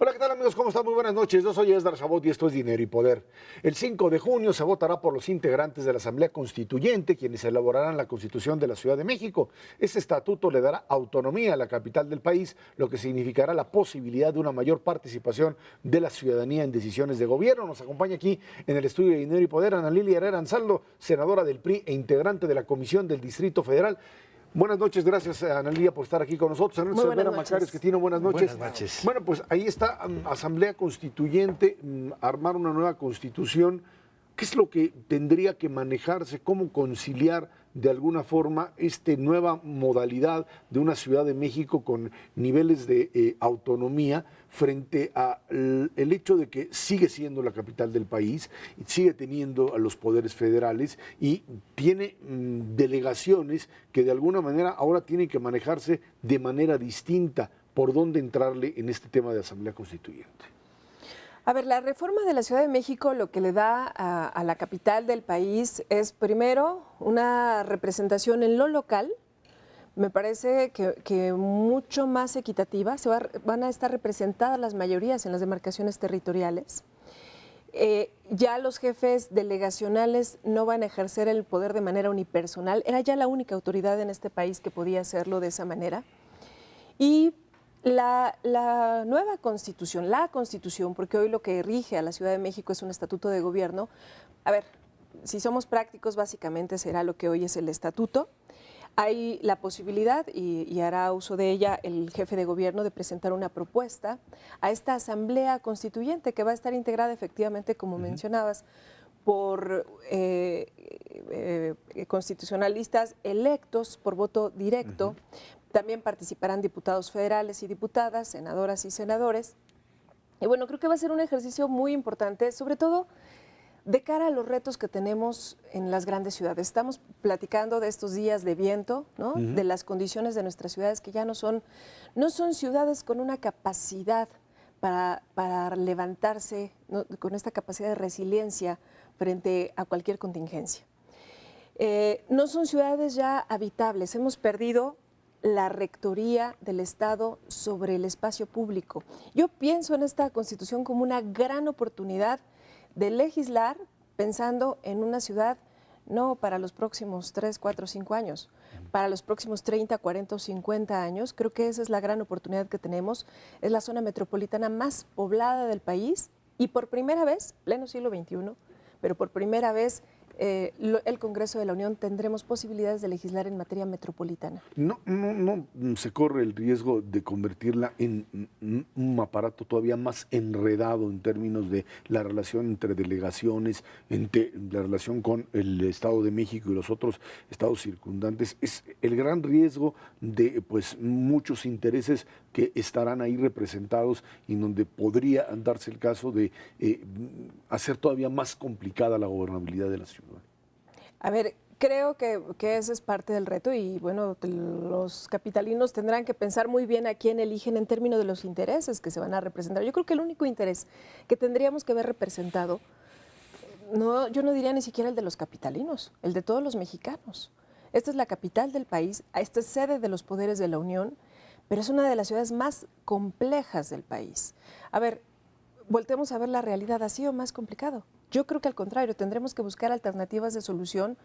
Hola, ¿qué tal amigos? ¿Cómo están? Muy buenas noches. Yo soy Esdras Chabot y esto es Dinero y Poder. El 5 de junio se votará por los integrantes de la Asamblea Constituyente, quienes elaborarán la Constitución de la Ciudad de México. Este estatuto le dará autonomía a la capital del país, lo que significará la posibilidad de una mayor participación de la ciudadanía en decisiones de gobierno. Nos acompaña aquí en el estudio de Dinero y Poder Ana Lilia Herrera Ansaldo, senadora del PRI e integrante de la Comisión del Distrito Federal. Buenas noches, gracias Ana Lilia por estar aquí con nosotros. Muy buenas noches. Que tiene buenas noches. Buenas noches. Bueno, pues ahí está, Asamblea Constituyente, armar una nueva constitución. ¿Qué es lo que tendría que manejarse? ¿Cómo conciliar de alguna forma esta nueva modalidad de una Ciudad de México con niveles de autonomía frente al hecho de que sigue siendo la capital del país, sigue teniendo a los poderes federales y tiene delegaciones que de alguna manera ahora tienen que manejarse de manera distinta? ¿Por dónde entrarle en este tema de Asamblea Constituyente? A ver, la reforma de la Ciudad de México lo que le da a la capital del país es primero una representación en lo local, me parece que mucho más equitativa, van a estar representadas las mayorías en las demarcaciones territoriales. Ya los jefes delegacionales no van a ejercer el poder de manera unipersonal, era ya la única autoridad en este país que podía hacerlo de esa manera. Y la nueva constitución, porque hoy lo que rige a la Ciudad de México es un estatuto de gobierno. A ver, si somos prácticos, básicamente será lo que hoy es el estatuto. Hay la posibilidad, y hará uso de ella el jefe de gobierno, de presentar una propuesta a esta asamblea constituyente que va a estar integrada efectivamente, como mencionabas, por constitucionalistas electos por voto directo. También participarán diputados federales y diputadas, senadoras y senadores. Y bueno, creo que va a ser un ejercicio muy importante, sobre todo de cara a los retos que tenemos en las grandes ciudades. Estamos platicando de estos días de viento, ¿no? De las condiciones de nuestras ciudades que ya no son ciudades con una capacidad para levantarse, ¿no? Con esta capacidad de resiliencia frente a cualquier contingencia. No son ciudades ya habitables, hemos perdido la rectoría del Estado sobre el espacio público. Yo pienso en esta Constitución como una gran oportunidad de legislar pensando en una ciudad no para los próximos 3, 4, 5 años, para los próximos 30, 40 o 50 años. Creo que esa es la gran oportunidad que tenemos. Es la zona metropolitana más poblada del país y por primera vez, pleno siglo XXI, pero por primera vez el Congreso de la Unión tendremos posibilidades de legislar en materia metropolitana. No se corre el riesgo de convertirla en un aparato todavía más enredado en términos de la relación entre delegaciones, entre la relación con el Estado de México y los otros estados circundantes. Es el gran riesgo de pues muchos intereses que estarán ahí representados y donde podría darse el caso de hacer todavía más complicada la gobernabilidad de la ciudad. A ver, creo que ese es parte del reto y bueno, los capitalinos tendrán que pensar muy bien a quién eligen en términos de los intereses que se van a representar. Yo creo que el único interés que tendríamos que ver representado, yo no diría ni siquiera el de los capitalinos, el de todos los mexicanos. Esta es la capital del país, esta es sede de los poderes de la Unión, pero es una de las ciudades más complejas del país. A ver, voltemos a ver la realidad, ¿ha sido más complicado? Yo creo que al contrario, tendremos que buscar alternativas de solución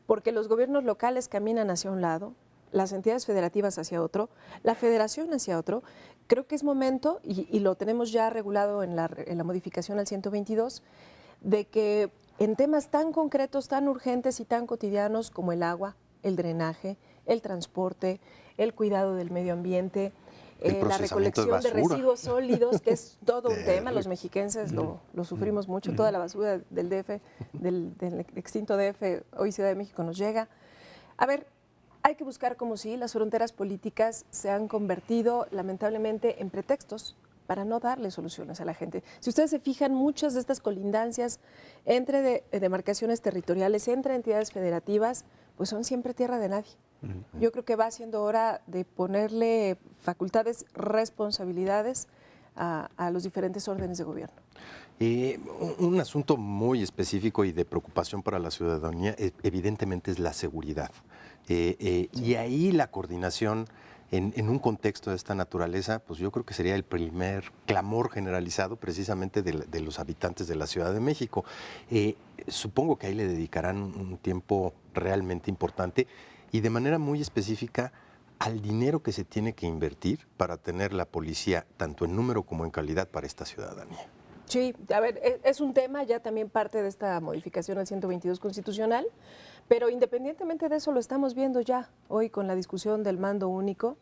porque los gobiernos locales caminan hacia un lado, las entidades federativas hacia otro, la federación hacia otro. Creo que es momento, y lo tenemos ya regulado en la modificación al 122, de que en temas tan concretos, tan urgentes y tan cotidianos como el agua, el drenaje, el transporte, el cuidado del medio ambiente, la recolección de residuos sólidos, que es todo un tema, los mexiquenses lo sufrimos mucho, toda la basura del DF, del extinto DF, hoy Ciudad de México nos llega. A ver, hay que buscar como si las fronteras políticas se han convertido lamentablemente en pretextos para no darle soluciones a la gente. Si ustedes se fijan, muchas de estas colindancias entre demarcaciones territoriales, entre entidades federativas, pues son siempre tierra de nadie. Yo creo que va siendo hora de ponerle facultades, responsabilidades a los diferentes órdenes de gobierno. Un asunto muy específico y de preocupación para la ciudadanía, evidentemente, es la seguridad. Y ahí la coordinación en un contexto de esta naturaleza, pues yo creo que sería el primer clamor generalizado precisamente de los habitantes de la Ciudad de México. Supongo que ahí le dedicarán un tiempo realmente importante y de manera muy específica al dinero que se tiene que invertir para tener la policía, tanto en número como en calidad, para esta ciudadanía. Sí, a ver, es un tema ya también parte de esta modificación al 122 constitucional, pero independientemente de eso lo estamos viendo ya hoy con la discusión del mando único.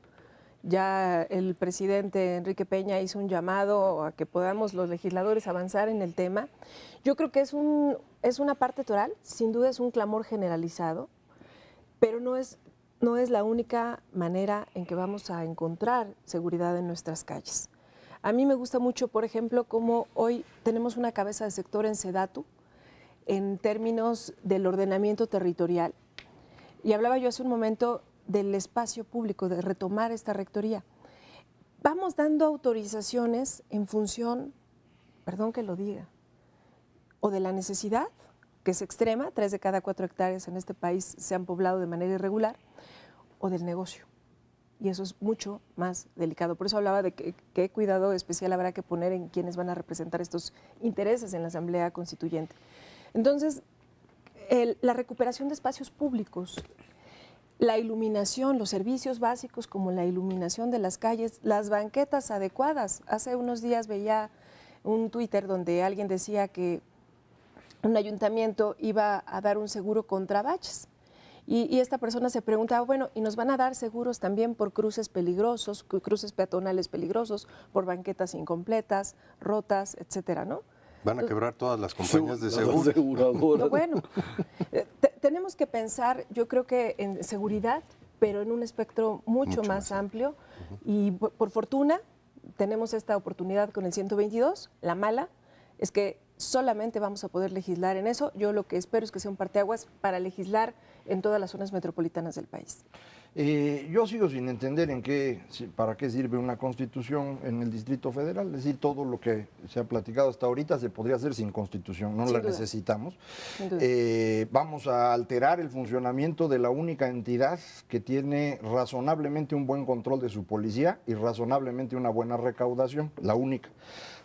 Ya el presidente Enrique Peña hizo un llamado a que podamos los legisladores avanzar en el tema. Yo creo que es una parte toral, sin duda es un clamor generalizado, pero no es la única manera en que vamos a encontrar seguridad en nuestras calles. A mí me gusta mucho, por ejemplo, cómo hoy tenemos una cabeza de sector en SEDATU en términos del ordenamiento territorial. Y hablaba yo hace un momento del espacio público, de retomar esta rectoría. Vamos dando autorizaciones en función, perdón que lo diga, o de la necesidad, que es extrema, 3 de cada 4 hectáreas en este país se han poblado de manera irregular, o del negocio. Y eso es mucho más delicado. Por eso hablaba de qué cuidado especial habrá que poner en quienes van a representar estos intereses en la Asamblea Constituyente. Entonces, la recuperación de espacios públicos, la iluminación, los servicios básicos como la iluminación de las calles, las banquetas adecuadas. Hace unos días veía un Twitter donde alguien decía que un ayuntamiento iba a dar un seguro contra baches. Y esta persona se preguntaba, bueno, ¿y nos van a dar seguros también por cruces peligrosos, cruces peatonales peligrosos, por banquetas incompletas, rotas, etcétera, ¿no? Van a quebrar todas las compañías de seguro. No, bueno, tenemos que pensar, yo creo que en seguridad, pero en un espectro mucho más amplio. Y por fortuna tenemos esta oportunidad con el 122. La mala es que solamente vamos a poder legislar en eso. Yo lo que espero es que sea un parteaguas para legislar en todas las zonas metropolitanas del país. Yo sigo sin entender para qué sirve una constitución en el Distrito Federal. Es decir, todo lo que se ha platicado hasta ahorita se podría hacer sin constitución, no la necesitamos. Vamos a alterar el funcionamiento de la única entidad que tiene razonablemente un buen control de su policía y razonablemente una buena recaudación, la única.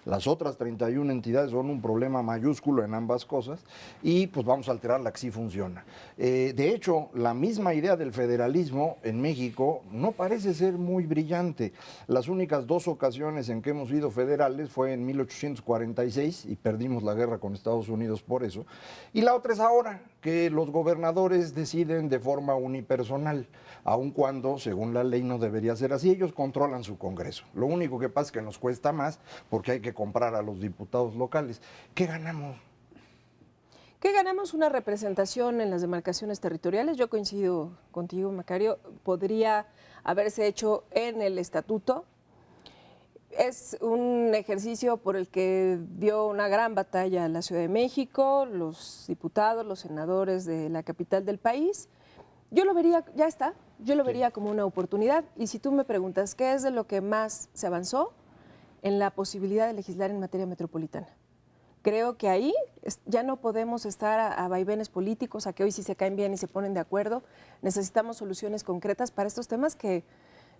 Las otras 31 entidades son un problema mayúsculo en ambas cosas y pues vamos a alterar la que sí funciona. De hecho, la misma idea del federalismo en México no parece ser muy brillante. Las únicas 2 ocasiones en que hemos sido federales fue en 1846 y perdimos la guerra con Estados Unidos por eso. Y la otra es ahora, que los gobernadores deciden de forma unipersonal, aun cuando, según la ley, no debería ser así. Ellos controlan su Congreso. Lo único que pasa es que nos cuesta más porque hay que comprar a los diputados locales. ¿Qué ganamos? ¿Qué ganamos? Una representación en las demarcaciones territoriales. Yo coincido contigo, Macario. Podría haberse hecho en el estatuto. Es un ejercicio por el que dio una gran batalla la Ciudad de México, los diputados, los senadores de la capital del país. Yo lo vería, ya está, yo lo vería como una oportunidad. Y si tú me preguntas, ¿qué es de lo que más se avanzó? En la posibilidad de legislar en materia metropolitana. Creo que ahí ya no podemos estar a vaivenes políticos, a que hoy sí se caen bien y se ponen de acuerdo. Necesitamos soluciones concretas para estos temas que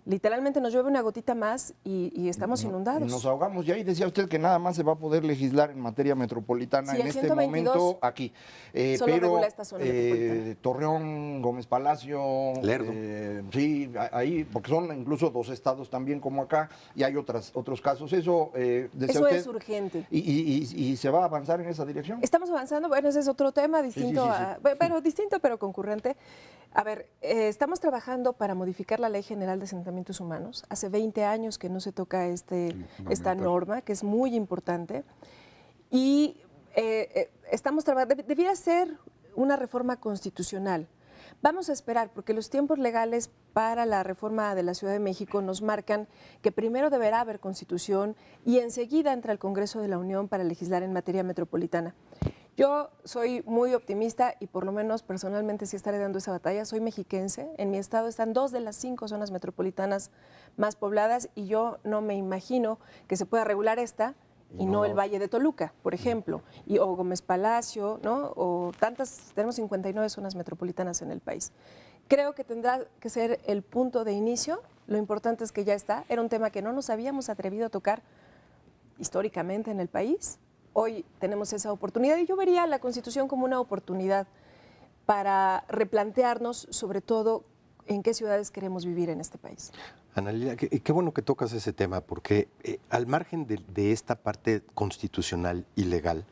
literalmente nos llueve una gotita más y estamos inundados. Nos ahogamos ya y decía usted que nada más se va a poder legislar en materia metropolitana en este momento aquí. Solo pero regula esta zona metropolitana. Torreón, Gómez Palacio, Lerdo. Sí, ahí, porque son incluso 2 estados también como acá y hay otros casos. Eso, decía Eso usted, es urgente. ¿Y se va a avanzar en esa dirección? Estamos avanzando, bueno, ese es otro tema distinto, distinto pero concurrente. A ver, estamos trabajando para modificar la Ley General de Asentamientos Humanos. Hace 20 años que no se toca esta norma, que es muy importante. Y estamos trabajando, debiera ser una reforma constitucional. Vamos a esperar, porque los tiempos legales para la reforma de la Ciudad de México nos marcan que primero deberá haber constitución y enseguida entra el Congreso de la Unión para legislar en materia metropolitana. Yo soy muy optimista y por lo menos personalmente sí estaré dando esa batalla. Soy mexiquense, en mi estado están 2 de las 5 zonas metropolitanas más pobladas y yo no me imagino que se pueda regular esta y no el Valle de Toluca, por ejemplo, o Gómez Palacio, ¿no? O tantas, tenemos 59 zonas metropolitanas en el país. Creo que tendrá que ser el punto de inicio lo importante es que ya está. Era un tema que no nos habíamos atrevido a tocar históricamente en el país. Hoy tenemos esa oportunidad y yo vería la Constitución como una oportunidad para replantearnos, sobre todo, en qué ciudades queremos vivir en este país. Ana Lilia, qué bueno que tocas ese tema, porque al margen de esta parte constitucional y legal,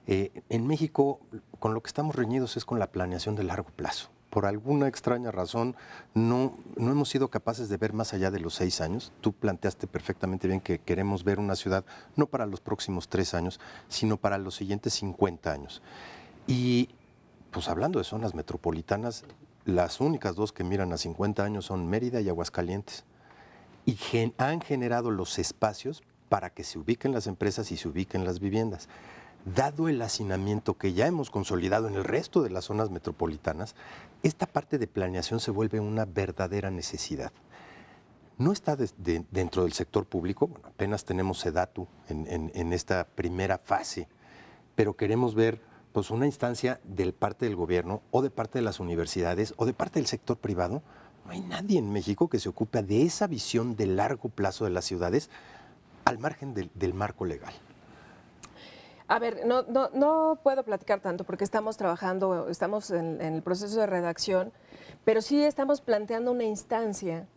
en México con lo que estamos reñidos es con la planeación de largo plazo. Por alguna extraña razón no hemos sido capaces de ver más allá de los 6 años. Tú planteaste perfectamente bien que queremos ver una ciudad no para los próximos 3 años, sino para los siguientes 50 años. Y pues hablando de zonas metropolitanas, las únicas dos que miran a 50 años son Mérida y Aguascalientes. Y han generado los espacios para que se ubiquen las empresas y se ubiquen las viviendas. Dado el hacinamiento que ya hemos consolidado en el resto de las zonas metropolitanas, esta parte de planeación se vuelve una verdadera necesidad. No está dentro del sector público, bueno, apenas tenemos SEDATU en esta primera fase, pero queremos ver pues, una instancia de parte del gobierno o de parte de las universidades o de parte del sector privado. No hay nadie en México que se ocupe de esa visión de largo plazo de las ciudades al margen del marco legal. A ver, no puedo platicar tanto porque estamos trabajando, estamos en el proceso de redacción, pero sí estamos planteando una instancia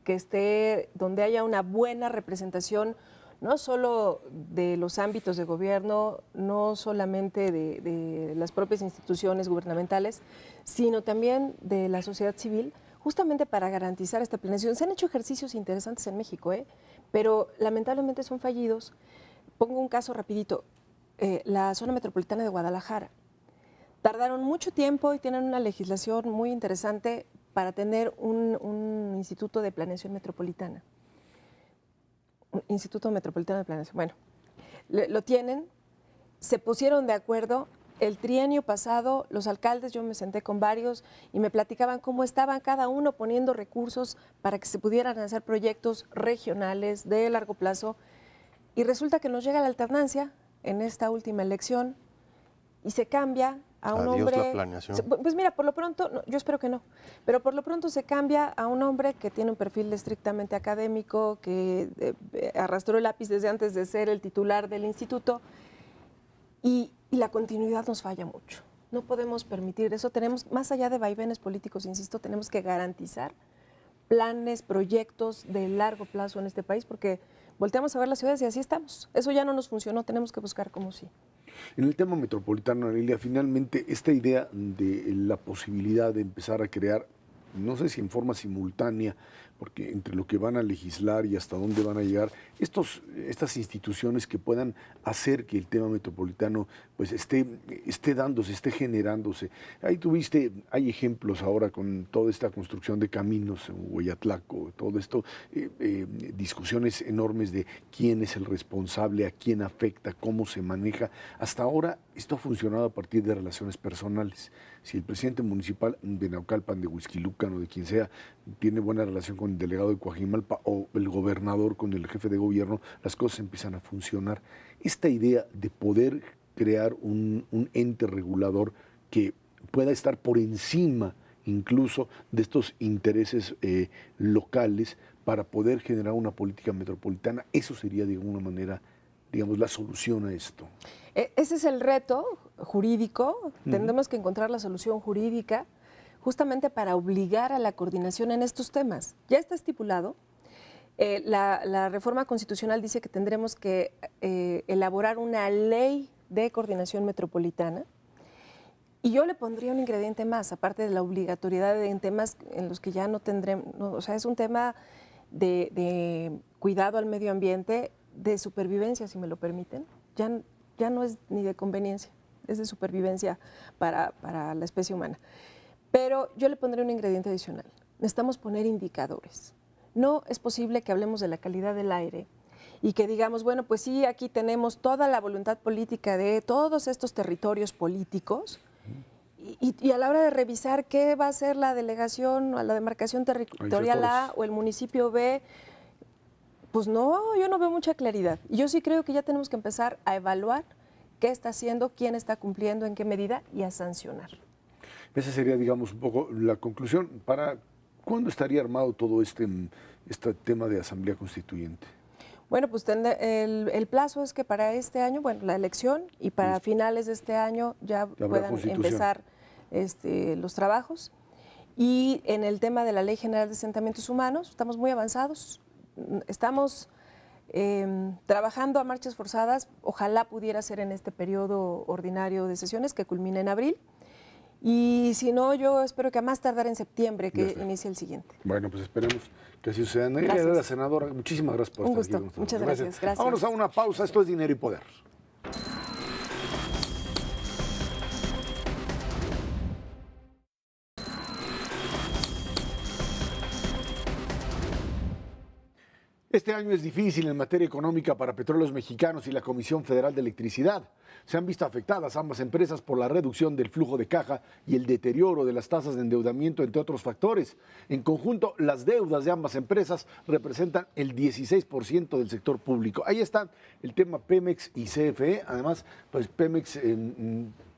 que esté donde haya una buena representación, no solo de los ámbitos de gobierno, no solamente de las propias instituciones gubernamentales, sino también de la sociedad civil, justamente para garantizar esta planeación. Se han hecho ejercicios interesantes en México, pero lamentablemente son fallidos. Pongo un caso rapidito. La zona metropolitana de Guadalajara. Tardaron mucho tiempo y tienen una legislación muy interesante para tener un instituto de planeación metropolitana. Un Instituto Metropolitano de Planeación. Bueno, lo tienen, se pusieron de acuerdo. El trienio pasado, los alcaldes, yo me senté con varios y me platicaban cómo estaban cada uno poniendo recursos para que se pudieran hacer proyectos regionales de largo plazo. Y resulta que nos llega la alternancia en esta última elección y se cambia a un hombre. La planeación. Pues mira, por lo pronto, no, yo espero que no, pero por lo pronto se cambia a un hombre que tiene un perfil estrictamente académico, que arrastró el lápiz desde antes de ser el titular del instituto y la continuidad nos falla mucho. No podemos permitir eso. Tenemos, más allá de vaivenes políticos, insisto, tenemos que garantizar planes, proyectos de largo plazo en este país porque volteamos a ver las ciudades y así estamos. Eso ya no nos funcionó, tenemos que buscar cómo sí. En el tema metropolitano, Lilia, finalmente esta idea de la posibilidad de empezar a crear, no sé si en forma simultánea, porque entre lo que van a legislar y hasta dónde van a llegar, estas instituciones que puedan hacer que el tema metropolitano pues esté dándose, esté generándose. Hay ejemplos ahora con toda esta construcción de caminos en Hueyatlaco, todo esto, discusiones enormes de quién es el responsable, a quién afecta, cómo se maneja. Hasta ahora esto ha funcionado a partir de relaciones personales. Si el presidente municipal de Naucalpan, de Huixquilucan o de quien sea, tiene buena relación con el delegado de Coajimalpa o el gobernador con el jefe de gobierno, las cosas empiezan a funcionar. Esta idea de poder crear un ente regulador que pueda estar por encima incluso de estos intereses locales para poder generar una política metropolitana, eso sería de alguna manera, digamos, la solución a esto. Ese es el reto jurídico. Tendremos que encontrar la solución jurídica justamente para obligar a la coordinación en estos temas. Ya está estipulado. La reforma constitucional dice que tendremos que elaborar una ley de coordinación metropolitana. Y yo le pondría un ingrediente más, aparte de la obligatoriedad en temas en los que ya no tendremos, o sea, es un tema de cuidado al medio ambiente, de supervivencia, si me lo permiten. Ya no es ni de conveniencia, es de supervivencia para la especie humana. Pero yo le pondré un ingrediente adicional. Necesitamos poner indicadores. No es posible que hablemos de la calidad del aire y que digamos, bueno, pues sí, aquí tenemos toda la voluntad política de todos estos territorios políticos y a la hora de revisar qué va a ser la delegación o la demarcación territorial A o el municipio B, pues no, yo no veo mucha claridad. Y yo sí creo que ya tenemos que empezar a evaluar qué está haciendo, quién está cumpliendo, en qué medida y a sancionar. Esa sería, digamos, un poco la conclusión. Para ¿Cuándo estaría armado todo este tema de Asamblea Constituyente? Bueno, pues el plazo es que para este año, bueno, la elección y para finales de este año ya puedan empezar los trabajos. Y en el tema de la Ley General de Asentamientos Humanos, estamos muy avanzados. Estamos trabajando a marchas forzadas. Ojalá pudiera ser en este periodo ordinario de sesiones que culmina en abril. Y si no, yo espero que a más tardar en septiembre que inicie el siguiente. Bueno, pues esperemos que así suceda. La senadora, muchísimas gracias por estar aquí. Muchas gracias. Vámonos a una pausa. Esto es Dinero y Poder. Este año es difícil en materia económica para Petróleos Mexicanos y la Comisión Federal de Electricidad. Se han visto afectadas ambas empresas por la reducción del flujo de caja y el deterioro de las tasas de endeudamiento, entre otros factores. En conjunto, las deudas de ambas empresas representan el 16% del sector público. Ahí está el tema Pemex y CFE. Además, pues Pemex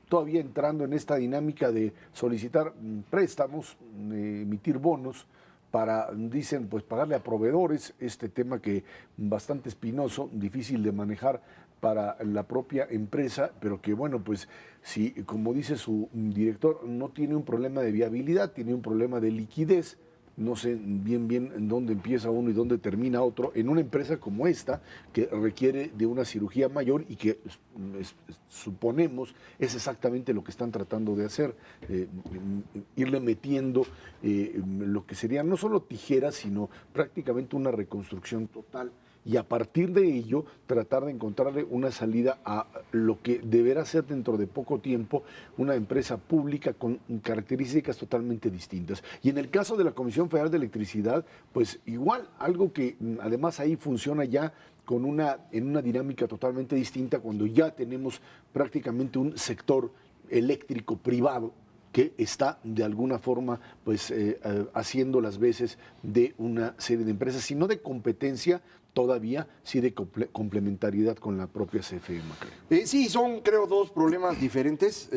todavía entrando en esta dinámica de solicitar préstamos, emitir bonos, para, dicen, pues pagarle a proveedores, este tema que bastante espinoso, difícil de manejar para la propia empresa, pero que bueno, pues si, como dice su director, no tiene un problema de viabilidad, tiene un problema de liquidez. No sé bien en dónde empieza uno y dónde termina otro, en una empresa como esta, que requiere de una cirugía mayor y que suponemos es exactamente lo que están tratando de hacer, irle metiendo lo que sería no solo tijeras, sino prácticamente una reconstrucción total. Y a partir de ello tratar de encontrarle una salida a lo que deberá ser dentro de poco tiempo una empresa pública con características totalmente distintas. Y en el caso de la Comisión Federal de Electricidad, pues igual, algo que además ahí funciona ya en una dinámica totalmente distinta, cuando ya tenemos prácticamente un sector eléctrico privado que está de alguna forma pues haciendo las veces de una serie de empresas, sino de competencia, todavía sí de complementariedad con la propia CFE, Macri. Sí, son creo dos problemas diferentes,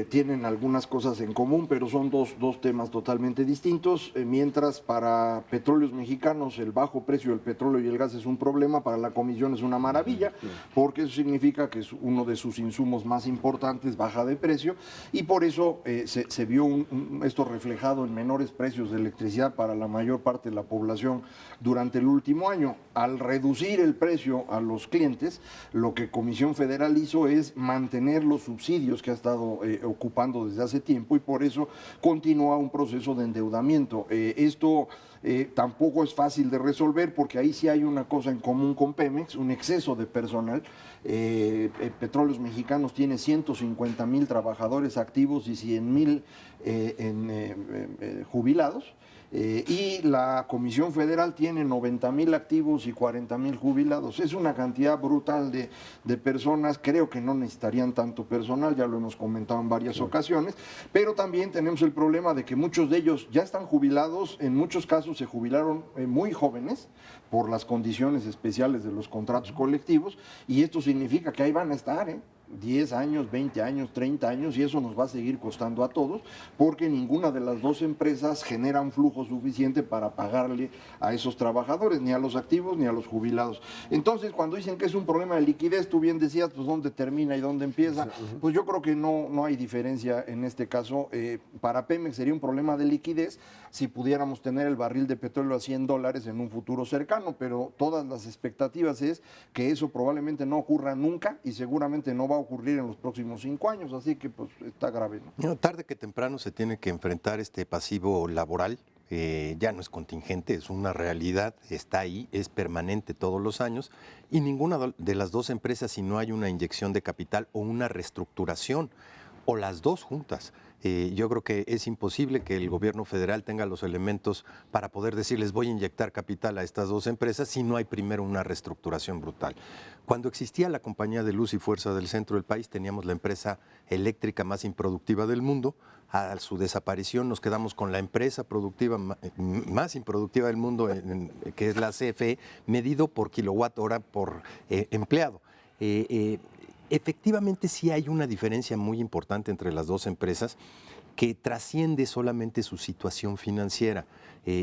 tienen algunas cosas en común, pero son dos temas totalmente distintos. Mientras para Petróleos Mexicanos el bajo precio del petróleo y el gas es un problema, para la Comisión es una maravilla, porque eso significa que uno de sus insumos más importantes baja de precio, y por eso se vio esto reflejado en menores precios de electricidad para la mayor parte de la población durante el último año. Al reducir el precio a los clientes, lo que Comisión Federal hizo es mantener los subsidios que ha estado ocupando desde hace tiempo, y por eso continúa un proceso de endeudamiento. Esto tampoco es fácil de resolver, porque ahí sí hay una cosa en común con Pemex, un exceso de personal. Petróleos Mexicanos tiene 150,000 trabajadores activos y 100,000 jubilados. Y la Comisión Federal tiene 90,000 activos y 40,000 jubilados. Es una cantidad brutal de personas. Creo que no necesitarían tanto personal, ya lo hemos comentado en varias ocasiones, pero también tenemos el problema de que muchos de ellos ya están jubilados, en muchos casos se jubilaron muy jóvenes por las condiciones especiales de los contratos colectivos, y esto significa que ahí van a estar, 10 años, 20 años, 30 años, y eso nos va a seguir costando a todos, porque ninguna de las dos empresas genera un flujo suficiente para pagarle a esos trabajadores, ni a los activos ni a los jubilados. Entonces, cuando dicen que es un problema de liquidez, tú bien decías, pues dónde termina y dónde empieza, pues yo creo que no hay diferencia en este caso. Para Pemex sería un problema de liquidez si pudiéramos tener el barril de petróleo a $100 en un futuro cercano, pero todas las expectativas es que eso probablemente no ocurra nunca, y seguramente no va a ocurrir en los próximos 5 años, así que pues está grave, ¿no? Tarde que temprano se tiene que enfrentar este pasivo laboral, ya no es contingente, es una realidad, está ahí, es permanente todos los años, y ninguna de las dos empresas, si no hay una inyección de capital o una reestructuración, o las dos juntas, yo creo que es imposible que el gobierno federal tenga los elementos para poder decirles voy a inyectar capital a estas dos empresas si no hay primero una reestructuración brutal. Cuando existía la compañía de luz y fuerza del centro del país, teníamos la empresa eléctrica más improductiva del mundo. A su desaparición nos quedamos con la empresa productiva más improductiva del mundo, que es la CFE, medido por kilowatt hora por empleado. Efectivamente sí hay una diferencia muy importante entre las dos empresas que trasciende solamente su situación financiera.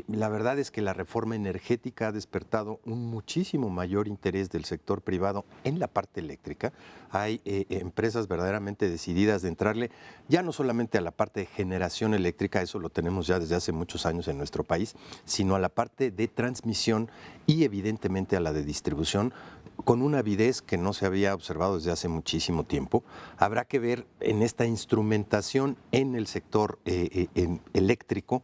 La verdad es que la reforma energética ha despertado un muchísimo mayor interés del sector privado en la parte eléctrica. Hay empresas verdaderamente decididas de entrarle ya no solamente a la parte de generación eléctrica, eso lo tenemos ya desde hace muchos años en nuestro país, sino a la parte de transmisión y evidentemente a la de distribución, con una avidez que no se había observado desde hace muchísimo tiempo. Habrá que ver en esta instrumentación en el sector eléctrico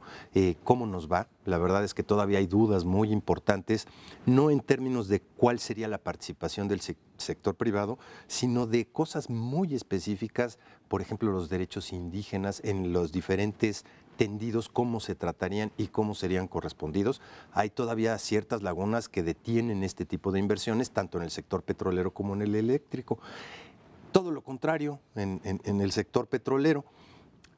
cómo nos va. La verdad es que todavía hay dudas muy importantes, no en términos de cuál sería la participación del sector privado, sino de cosas muy específicas, por ejemplo, los derechos indígenas en los diferentes tendidos, cómo se tratarían y cómo serían correspondidos. Hay todavía ciertas lagunas que detienen este tipo de inversiones, tanto en el sector petrolero como en el eléctrico. Todo lo contrario en el sector petrolero.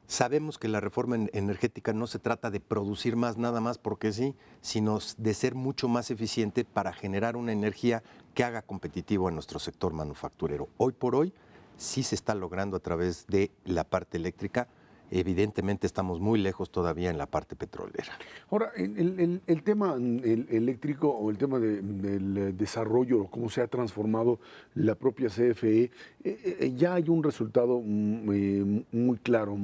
Sabemos que la reforma energética no se trata de producir más nada más porque sí, sino de ser mucho más eficiente para generar una energía que haga competitivo a nuestro sector manufacturero. Hoy por hoy sí se está logrando a través de la parte eléctrica. Evidentemente estamos muy lejos todavía en la parte petrolera. Ahora, el tema eléctrico o el tema del desarrollo, cómo se ha transformado la propia CFE, ya hay un resultado muy claro,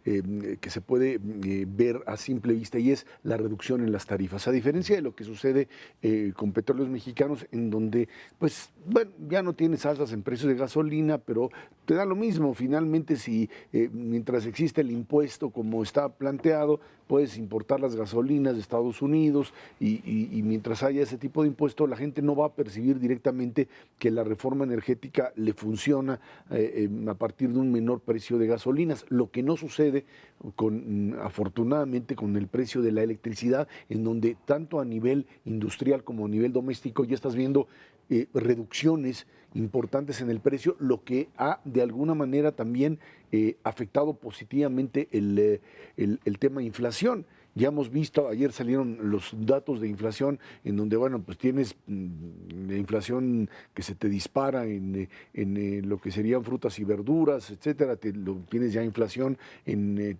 que se puede ver a simple vista, y es la reducción en las tarifas. A diferencia de lo que sucede con Petróleos Mexicanos, en donde, pues, bueno, ya no tienes alzas en precios de gasolina, pero te da lo mismo. Finalmente, si mientras existe el impuesto como está planteado, puedes importar las gasolinas de Estados Unidos y mientras haya ese tipo de impuesto, la gente no va a percibir directamente que la reforma energética le funciona a partir de un menor precio de gasolinas, lo que no sucede afortunadamente con el precio de la electricidad, en donde tanto a nivel industrial como a nivel doméstico ya estás viendo reducciones importantes en el precio, lo que ha de alguna manera también afectado positivamente el tema inflación. Ya hemos visto, ayer salieron los datos de inflación en donde, bueno, pues tienes inflación que se te dispara en lo que serían frutas y verduras, etcétera. Tienes ya inflación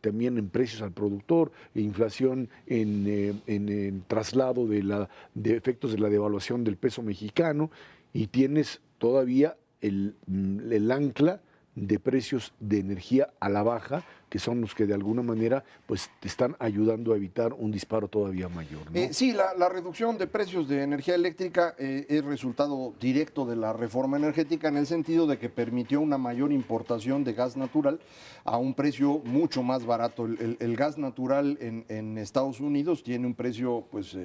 también en precios al productor, inflación en el traslado de efectos de la devaluación del peso mexicano, y tienes todavía el ancla de precios de energía a la baja, que son los que de alguna manera pues te están ayudando a evitar un disparo todavía mayor, ¿no? Sí, la reducción de precios de energía eléctrica es resultado directo de la reforma energética, en el sentido de que permitió una mayor importación de gas natural a un precio mucho más barato. El gas natural en Estados Unidos tiene un precio pues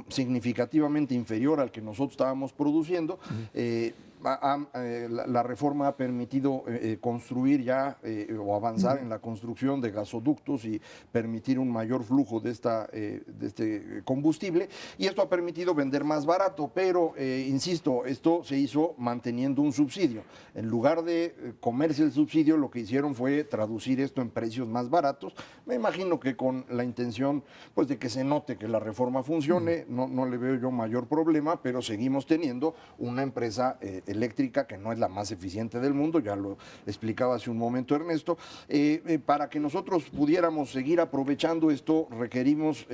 significativamente inferior al que nosotros estábamos produciendo. La reforma ha permitido construir ya o avanzar en la construcción de gasoductos y permitir un mayor flujo de este combustible, y esto ha permitido vender más barato, pero insisto, esto se hizo manteniendo un subsidio. En lugar de comerse el subsidio, lo que hicieron fue traducir esto en precios más baratos. Me imagino que con la intención pues de que se note que la reforma funcione. No le veo yo mayor problema, pero seguimos teniendo una empresa eléctrica que no es la más eficiente del mundo, ya lo explicaba hace un momento Ernesto. Para que nosotros pudiéramos seguir aprovechando esto, requerimos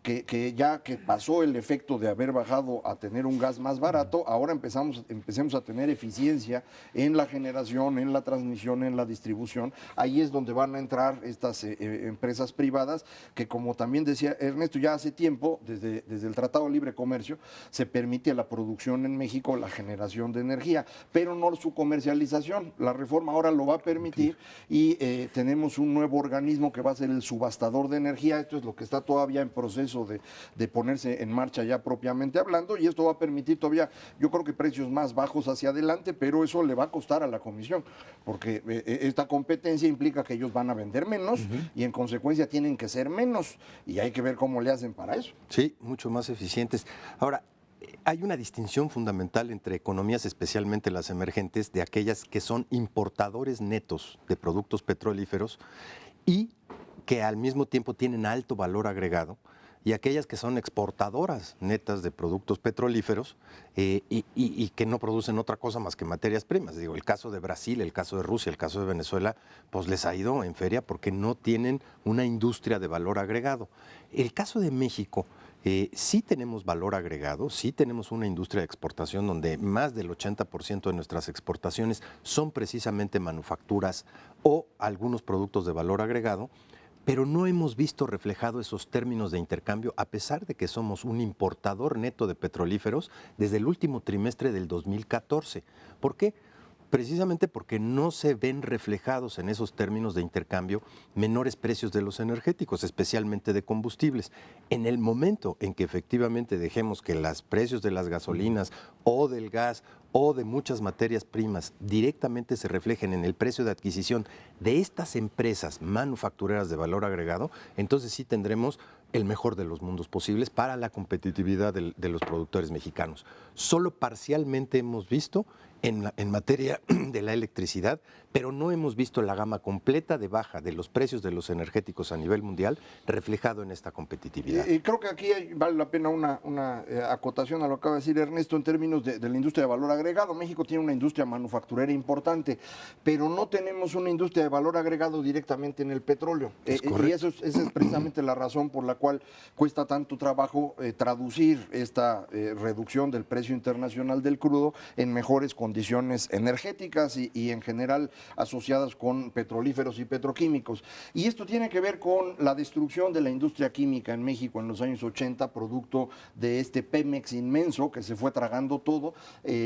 que ya que pasó el efecto de haber bajado a tener un gas más barato, ahora empecemos a tener eficiencia en la generación, en la transmisión, en la distribución. Ahí es donde van a entrar estas empresas privadas que, como también decía Ernesto, ya hace tiempo, desde el Tratado de Libre Comercio, se permite la producción en México, la generación de energía, pero no su comercialización. La reforma ahora lo va a permitir, y tenemos un nuevo organismo que va a ser el subastador de energía. Esto es lo que está todavía en proceso de ponerse en marcha ya propiamente hablando, y esto va a permitir todavía, yo creo que precios más bajos hacia adelante, pero eso le va a costar a la Comisión, porque esta competencia implica que ellos van a vender menos y en consecuencia tienen que ser menos, y hay que ver cómo le hacen para eso. Sí, mucho más eficientes. Ahora, hay una distinción fundamental entre economías, especialmente las emergentes, de aquellas que son importadores netos de productos petrolíferos y que al mismo tiempo tienen alto valor agregado. y aquellas que son exportadoras netas de productos petrolíferos y que no producen otra cosa más que materias primas. Digo, el caso de Brasil, el caso de Rusia, el caso de Venezuela, pues les ha ido en feria porque no tienen una industria de valor agregado. El caso de México, sí tenemos valor agregado, sí tenemos una industria de exportación donde más del 80% de nuestras exportaciones son precisamente manufacturas o algunos productos de valor agregado, pero no hemos visto reflejado esos términos de intercambio a pesar de que somos un importador neto de petrolíferos desde el último trimestre del 2014. ¿Por qué? Precisamente porque no se ven reflejados en esos términos de intercambio menores precios de los energéticos, especialmente de combustibles. En el momento en que efectivamente dejemos que los precios de las gasolinas o del gas o de muchas materias primas directamente se reflejen en el precio de adquisición de estas empresas manufactureras de valor agregado, entonces sí tendremos el mejor de los mundos posibles para la competitividad de los productores mexicanos. Solo parcialmente hemos visto en materia de la electricidad, pero no hemos visto la gama completa de baja de los precios de los energéticos a nivel mundial reflejado en esta competitividad. Creo que aquí vale la pena una acotación a lo que acaba de decir Ernesto en términos de la industria de valor agregado. México tiene una industria manufacturera importante, pero no tenemos una industria de valor agregado directamente en el petróleo. Y esa es precisamente la razón por la cual cuesta tanto trabajo traducir esta reducción del precio internacional del crudo en mejores condiciones energéticas y en general asociadas con petrolíferos y petroquímicos. Y esto tiene que ver con la destrucción de la industria química en México en los años 80, producto de este Pemex inmenso que se fue tragando todo,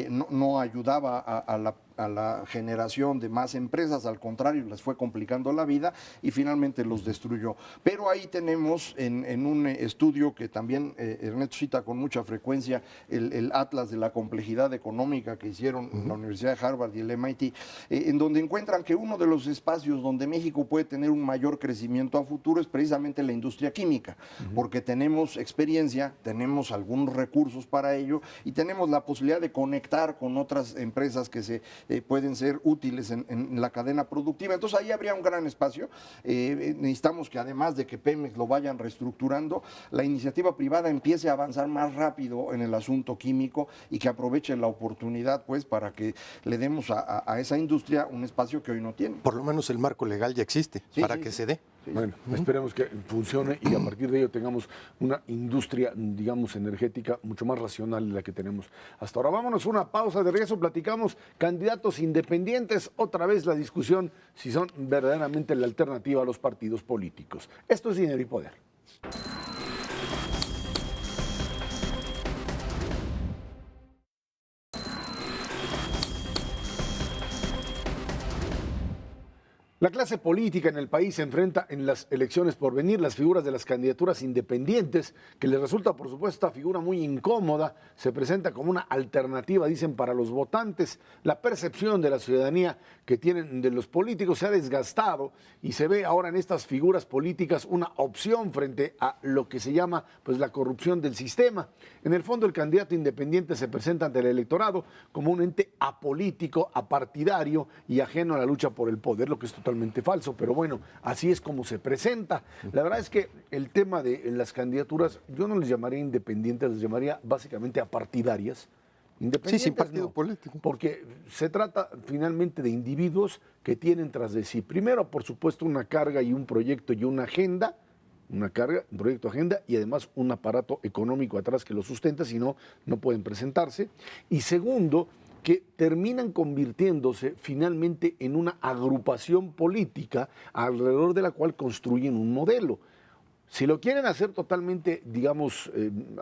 no ayudaba a la generación de más empresas, al contrario, les fue complicando la vida y finalmente los destruyó. Pero ahí tenemos en un estudio que también Ernesto cita con mucha frecuencia, el Atlas de la Complejidad Económica que hicieron la Universidad de Harvard y el MIT, en donde encuentran que uno de los espacios donde México puede tener un mayor crecimiento a futuro es precisamente la industria química, porque tenemos experiencia, tenemos algunos recursos para ello y tenemos la posibilidad de conectar con otras empresas que pueden ser útiles en la cadena productiva. Entonces ahí habría un gran espacio. Necesitamos que además de que Pemex lo vayan reestructurando, la iniciativa privada empiece a avanzar más rápido en el asunto químico y que aproveche la oportunidad pues para que le demos a esa industria un espacio que hoy no tiene. Por lo menos el marco legal ya existe para que se dé. Sí. Bueno, esperemos que funcione y a partir de ello tengamos una industria, digamos, energética mucho más racional de la que tenemos hasta ahora. Vámonos a una pausa, de regreso platicamos candidatos independientes, otra vez la discusión si son verdaderamente la alternativa a los partidos políticos. Esto es Dinero y Poder. La clase política en el país se enfrenta en las elecciones por venir las figuras de las candidaturas independientes, que les resulta, por supuesto, esta figura muy incómoda, se presenta como una alternativa, dicen, para los votantes. La percepción de la ciudadanía que tienen de los políticos se ha desgastado y se ve ahora en estas figuras políticas una opción frente a lo que se llama pues, la corrupción del sistema. En el fondo, el candidato independiente se presenta ante el electorado como un ente apolítico, apartidario y ajeno a la lucha por el poder, lo que es totalmente falso, pero bueno, así es como se presenta. La verdad es que el tema de las candidaturas, yo no les llamaría independientes, les llamaría básicamente apartidarias. Independientes, sí, sin partido no, político. porque se trata finalmente de individuos que tienen tras de sí, primero, por supuesto, una carga y un proyecto y una agenda, una carga, un proyecto, agenda y además un aparato económico atrás que lo sustenta, si no, no pueden presentarse. Y segundo, que terminan convirtiéndose finalmente en una agrupación política alrededor de la cual construyen un modelo. Si lo quieren hacer totalmente, digamos,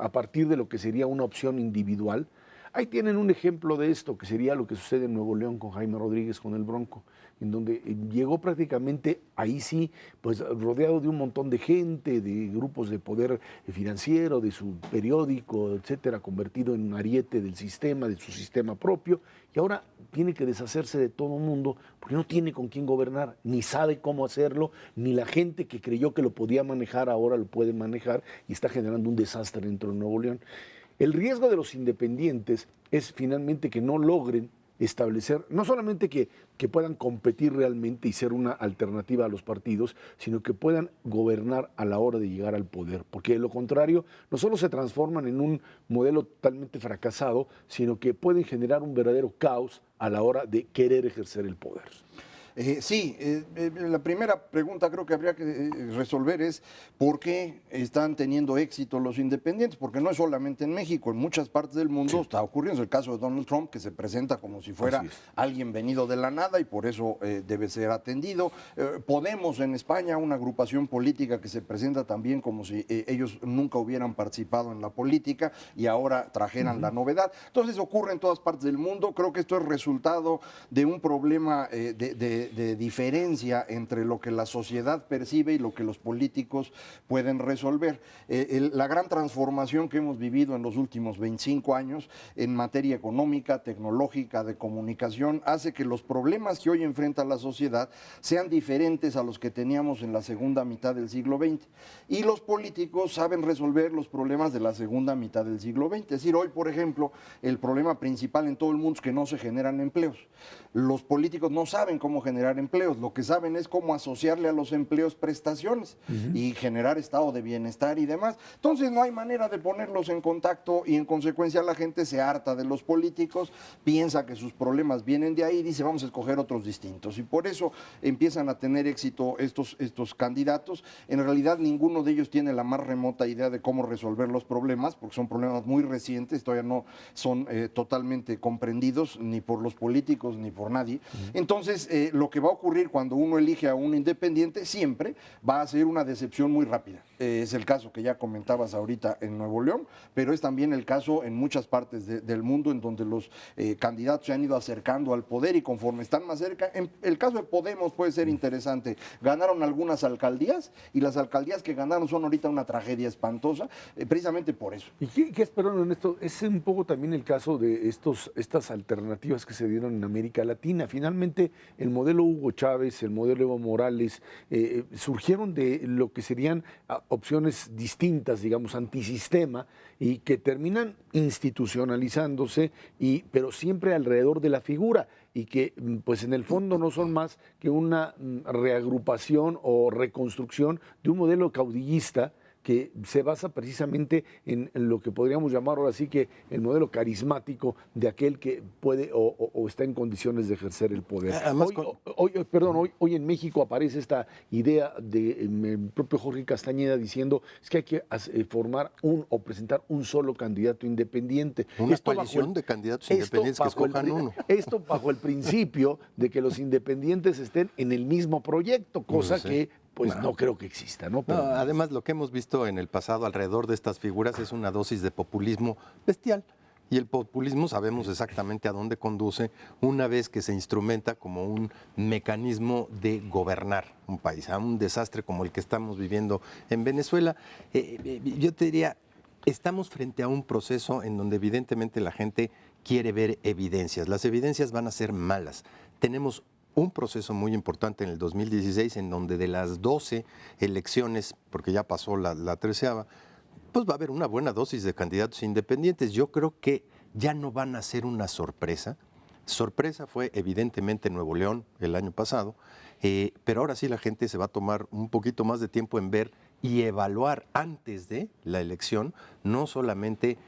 a partir de lo que sería una opción individual, ahí tienen un ejemplo de esto, que sería lo que sucede en Nuevo León con Jaime Rodríguez, con el Bronco, en donde llegó prácticamente, ahí sí, pues rodeado de un montón de gente, de grupos de poder financiero, de su periódico, etcétera, convertido en un ariete del sistema, de su sistema propio, y ahora tiene que deshacerse de todo el mundo porque no tiene con quién gobernar, ni sabe cómo hacerlo, ni la gente que creyó que lo podía manejar ahora lo puede manejar y está generando un desastre dentro de Nuevo León. El riesgo de los independientes es finalmente que no logren establecer, no solamente que puedan competir realmente y ser una alternativa a los partidos, sino que puedan gobernar a la hora de llegar al poder, porque de lo contrario no solo se transforman en un modelo totalmente fracasado, sino que pueden generar un verdadero caos a la hora de querer ejercer el poder. La primera pregunta creo que habría que resolver es ¿por qué están teniendo éxito los independientes? Porque no es solamente en México, en muchas partes del mundo está ocurriendo. Es el caso de Donald Trump, que se presenta como si fuera alguien venido de la nada y por eso debe ser atendido. Podemos en España, una agrupación política que se presenta también como si ellos nunca hubieran participado en la política y ahora trajeran la novedad. Entonces ocurre en todas partes del mundo. Creo que esto es resultado de un problema de diferencia entre lo que la sociedad percibe y lo que los políticos pueden resolver. La gran transformación que hemos vivido en los últimos 25 años en materia económica, tecnológica, de comunicación, hace que los problemas que hoy enfrenta la sociedad sean diferentes a los que teníamos en la segunda mitad del siglo XX. Y los políticos saben resolver los problemas de la segunda mitad del siglo XX. Es decir, hoy, por ejemplo, el problema principal en todo el mundo es que no se generan empleos. Los políticos no saben cómo generar empleos, lo que saben es cómo asociarle a los empleos prestaciones y generar estado de bienestar y demás. Entonces no hay manera de ponerlos en contacto y en consecuencia la gente se harta de los políticos, piensa que sus problemas vienen de ahí y dice vamos a escoger otros distintos. Y por eso empiezan a tener éxito estos candidatos. En realidad ninguno de ellos tiene la más remota idea de cómo resolver los problemas, porque son problemas muy recientes, todavía no son totalmente comprendidos ni por los políticos ni por nadie. Entonces lo que va a ocurrir cuando uno elige a un independiente siempre va a ser una decepción muy rápida. Es el caso que ya comentabas ahorita en Nuevo León, pero es también el caso en muchas partes del mundo en donde los candidatos se han ido acercando al poder y conforme están más cerca. En el caso de Podemos puede ser interesante. Ganaron algunas alcaldías y las alcaldías que ganaron son ahorita una tragedia espantosa, precisamente por eso. ¿Y qué esperaron en esto? Es un poco también el caso de estas alternativas que se dieron en América Latina. Finalmente, el modelo Hugo Chávez, el modelo Evo Morales, surgieron de lo que serían opciones distintas, digamos, antisistema, y que terminan institucionalizándose, pero siempre alrededor de la figura, y que pues en el fondo no son más que una reagrupación o reconstrucción de un modelo caudillista que se basa precisamente en lo que podríamos llamar ahora sí que el modelo carismático de aquel que puede o está en condiciones de ejercer el poder. Además, hoy en México aparece esta idea del propio Jorge Castañeda diciendo es que hay que formar o presentar un solo candidato independiente. Una coalición de candidatos independientes que escojan uno. Esto bajo el principio de que los independientes estén en el mismo proyecto, cosa que pues no creo que exista, ¿no? Pero, además, lo que hemos visto en el pasado alrededor de estas figuras es una dosis de populismo bestial. Y el populismo sabemos exactamente a dónde conduce una vez que se instrumenta como un mecanismo de gobernar un país, a un desastre como el que estamos viviendo en Venezuela. Yo te diría, estamos frente a un proceso en donde evidentemente la gente quiere ver evidencias. Las evidencias van a ser malas. Tenemos un proceso muy importante en el 2016 en donde de las 12 elecciones, porque ya pasó la 13ª, pues va a haber una buena dosis de candidatos independientes. Yo creo que ya no van a ser una sorpresa. Sorpresa fue evidentemente Nuevo León el año pasado, pero ahora sí la gente se va a tomar un poquito más de tiempo en ver y evaluar antes de la elección, no solamente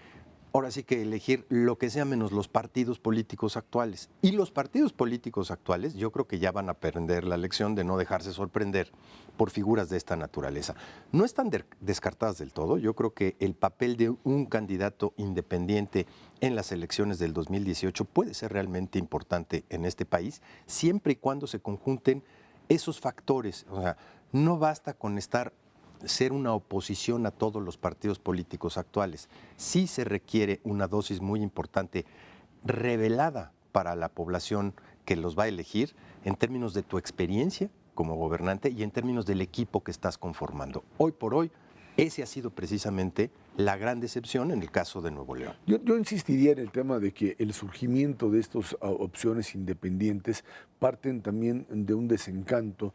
ahora sí que elegir lo que sea menos los partidos políticos actuales. Y los partidos políticos actuales yo creo que ya van a aprender la lección de no dejarse sorprender por figuras de esta naturaleza. No están descartadas del todo. Yo creo que el papel de un candidato independiente en las elecciones del 2018 puede ser realmente importante en este país, siempre y cuando se conjunten esos factores. O sea, no basta con ser una oposición a todos los partidos políticos actuales. Sí se requiere una dosis muy importante, revelada para la población que los va a elegir, en términos de tu experiencia como gobernante y en términos del equipo que estás conformando. Hoy por hoy, ese ha sido precisamente la gran decepción en el caso de Nuevo León. Yo insistiría en el tema de que el surgimiento de estas opciones independientes parten también de un desencanto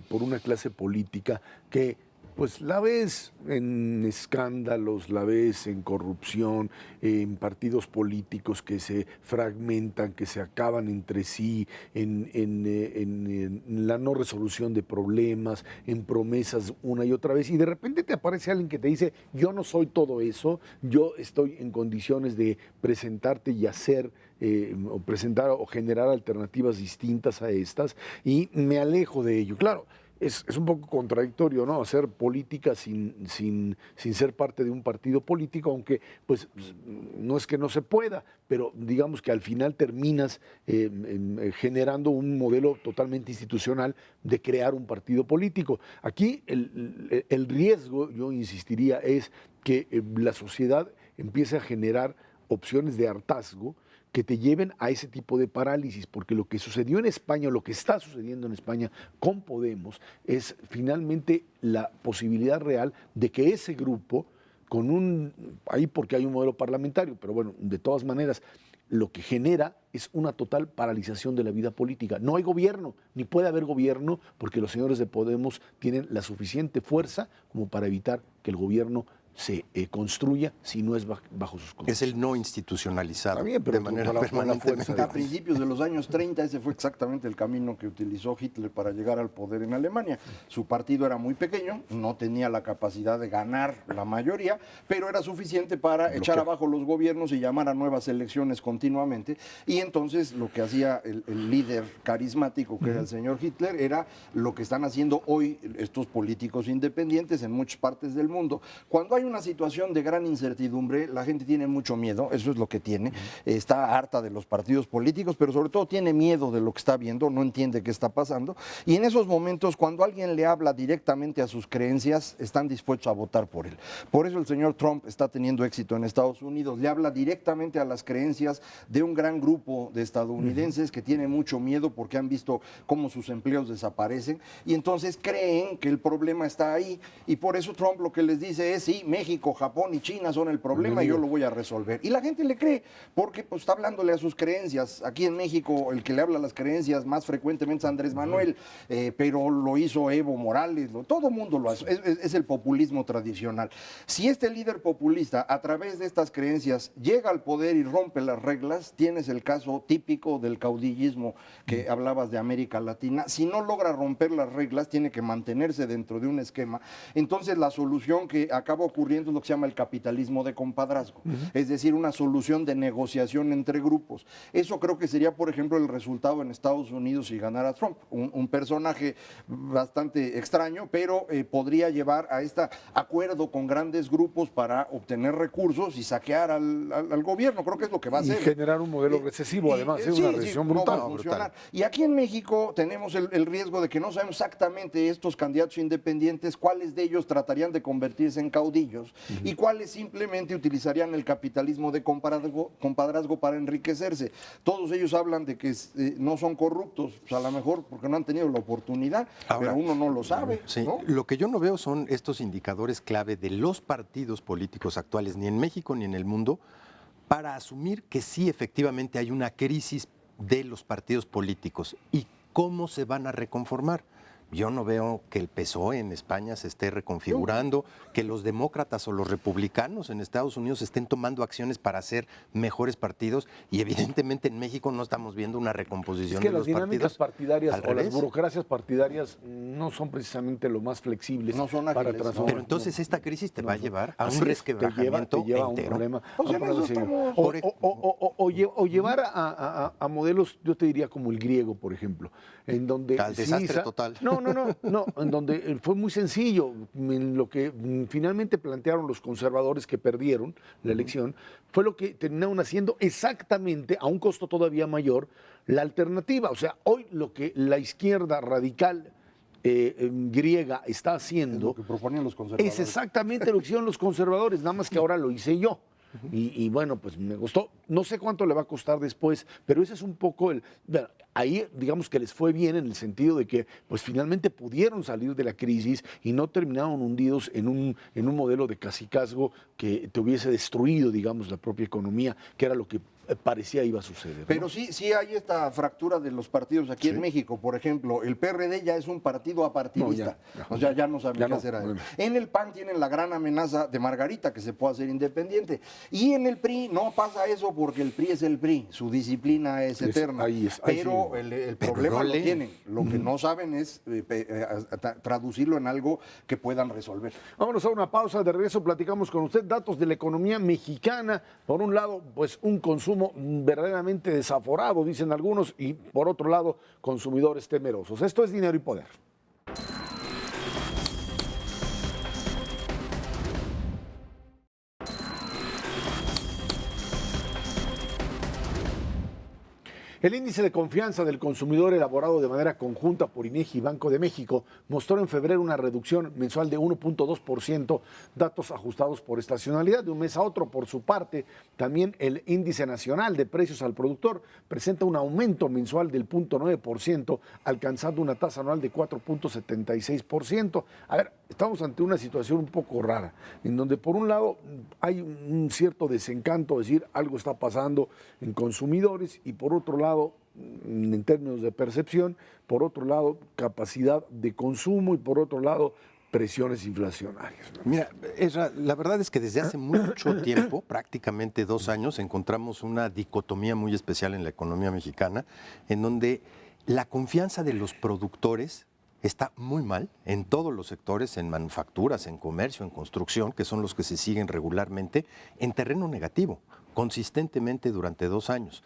por una clase política que Pues la ves en escándalos, la ves en corrupción, en partidos políticos que se fragmentan, que se acaban entre sí, en la no resolución de problemas, en promesas una y otra vez. Y de repente te aparece alguien que te dice, yo no soy todo eso, yo estoy en condiciones de presentarte y hacer o presentar o generar alternativas distintas a estas, y me alejo de ello. Claro, es un poco contradictorio, ¿no? Hacer política sin ser parte de un partido político, aunque pues no es que no se pueda, pero digamos que al final terminas generando un modelo totalmente institucional de crear un partido político. Aquí el riesgo, yo insistiría, es que la sociedad empiece a generar opciones de hartazgo que te lleven a ese tipo de parálisis, porque lo que sucedió en España, lo que está sucediendo en España con Podemos, es finalmente la posibilidad real de que ese grupo, ahí porque hay un modelo parlamentario, pero bueno, de todas maneras, lo que genera es una total paralización de la vida política. No hay gobierno, ni puede haber gobierno, porque los señores de Podemos tienen la suficiente fuerza como para evitar que el gobierno se construya si no es bajo sus condiciones. Es el no institucionalizado. Está bien, pero de manera con la permanente. fuerza. A principios de los años 30 ese fue exactamente el camino que utilizó Hitler para llegar al poder en Alemania. Su partido era muy pequeño, no tenía la capacidad de ganar la mayoría, pero era suficiente para echar abajo los gobiernos y llamar a nuevas elecciones continuamente. Y entonces lo que hacía el líder carismático, que era el señor Hitler, era lo que están haciendo hoy estos políticos independientes en muchas partes del mundo. Cuando hay una situación de gran incertidumbre, la gente tiene mucho miedo, eso es lo que tiene, está harta de los partidos políticos, pero sobre todo tiene miedo de lo que está viendo, no entiende qué está pasando, y en esos momentos, cuando alguien le habla directamente a sus creencias, están dispuestos a votar por él. Por eso el señor Trump está teniendo éxito en Estados Unidos, le habla directamente a las creencias de un gran grupo de estadounidenses que tiene mucho miedo porque han visto cómo sus empleos desaparecen, y entonces creen que el problema está ahí, y por eso Trump lo que les dice es, sí, México, Japón y China son el problema y yo lo voy a resolver. Y la gente le cree, porque pues, está hablándole a sus creencias. Aquí en México el que le habla a las creencias más frecuentemente es Andrés Manuel, pero lo hizo Evo Morales, todo el mundo lo hace, es el populismo tradicional. Si este líder populista a través de estas creencias llega al poder y rompe las reglas, tienes el caso típico del caudillismo que hablabas de América Latina. Si no logra romper las reglas, tiene que mantenerse dentro de un esquema. Entonces la solución que acaba ocurriendo es lo que se llama el capitalismo de compadrazgo, es decir, una solución de negociación entre grupos. Eso creo que sería, por ejemplo, el resultado en Estados Unidos si ganara Trump, un personaje bastante extraño, pero podría llevar a este acuerdo con grandes grupos para obtener recursos y saquear al gobierno. Creo que es lo que va a hacer. Y generar un modelo recesivo, además, es una recesión brutal. No va a funcionar. Y aquí en México tenemos el riesgo de que no sabemos exactamente estos candidatos independientes cuáles de ellos tratarían de convertirse en caudillos y cuáles simplemente utilizarían el capitalismo de compadrazgo para enriquecerse. Todos ellos hablan de que no son corruptos, pues a lo mejor porque no han tenido la oportunidad, pero uno no lo sabe. Sí, ¿no? Lo que yo no veo son estos indicadores clave de los partidos políticos actuales, ni en México ni en el mundo, para asumir que sí efectivamente hay una crisis de los partidos políticos y cómo se van a reconformar. Yo no veo que el PSOE en España se esté reconfigurando, que los demócratas o los republicanos en Estados Unidos estén tomando acciones para hacer mejores partidos, y evidentemente en México no estamos viendo una recomposición Es que de las los dinámicas partidarias Al o las revés. burocracias partidarias no son precisamente lo más flexibles No son para ágiles, transformar. Pero entonces esta crisis te va a llevar a Así un es, resquebrajamiento te lleva a un entero. problema. Pues a un en problema eso serio. estamos. O llevar a modelos, yo te diría como el griego, por ejemplo, en donde Al desastre total. No, en donde fue muy sencillo. En lo que finalmente plantearon los conservadores que perdieron la elección, fue lo que terminaron haciendo exactamente, a un costo todavía mayor, la alternativa. O sea, hoy lo que la izquierda radical griega está haciendo Es lo que proponían los conservadores. es exactamente lo que hicieron los conservadores, nada más que ahora lo hice yo. Y bueno, pues me gustó. No sé cuánto le va a costar después, pero ese es un poco el... Bueno, ahí digamos que les fue bien en el sentido de que pues finalmente pudieron salir de la crisis y no terminaron hundidos en un modelo de cacicazgo que te hubiese destruido, digamos, la propia economía, que era lo que parecía iba a suceder, ¿no? Pero sí hay esta fractura de los partidos aquí en México. Por ejemplo, el PRD ya es un partido apartidista. O sea, ya no saben qué hacer ahí. En el PAN tienen la gran amenaza de Margarita, que se puede hacer independiente. Y en el PRI no pasa eso porque el PRI es el PRI. Su disciplina es eterna. Pero el problema lo tienen. Lo que no saben es traducirlo en algo que puedan resolver. Vámonos a una pausa. De regreso platicamos con usted datos de la economía mexicana. Por un lado, pues un consumo verdaderamente desaforado, dicen algunos, y por otro lado, consumidores temerosos. Esto es Dinero y Poder. El índice de confianza del consumidor elaborado de manera conjunta por INEGI y Banco de México mostró en febrero una reducción mensual de 1.2%, datos ajustados por estacionalidad de un mes a otro. Por su parte, también el índice nacional de precios al productor presenta un aumento mensual del 0.9%, alcanzando una tasa anual de 4.76%. A ver, estamos ante una situación un poco rara, en donde por un lado hay un cierto desencanto, es decir, algo está pasando en consumidores, y por otro lado, en términos de percepción, por otro lado, capacidad de consumo, y por otro lado, presiones inflacionarias, ¿no? Mira, la verdad es que desde hace mucho tiempo, prácticamente 2 años, encontramos una dicotomía muy especial en la economía mexicana, en donde la confianza de los productores está muy mal en todos los sectores, en manufacturas, en comercio, en construcción, que son los que se siguen regularmente, en terreno negativo, consistentemente durante 2 años.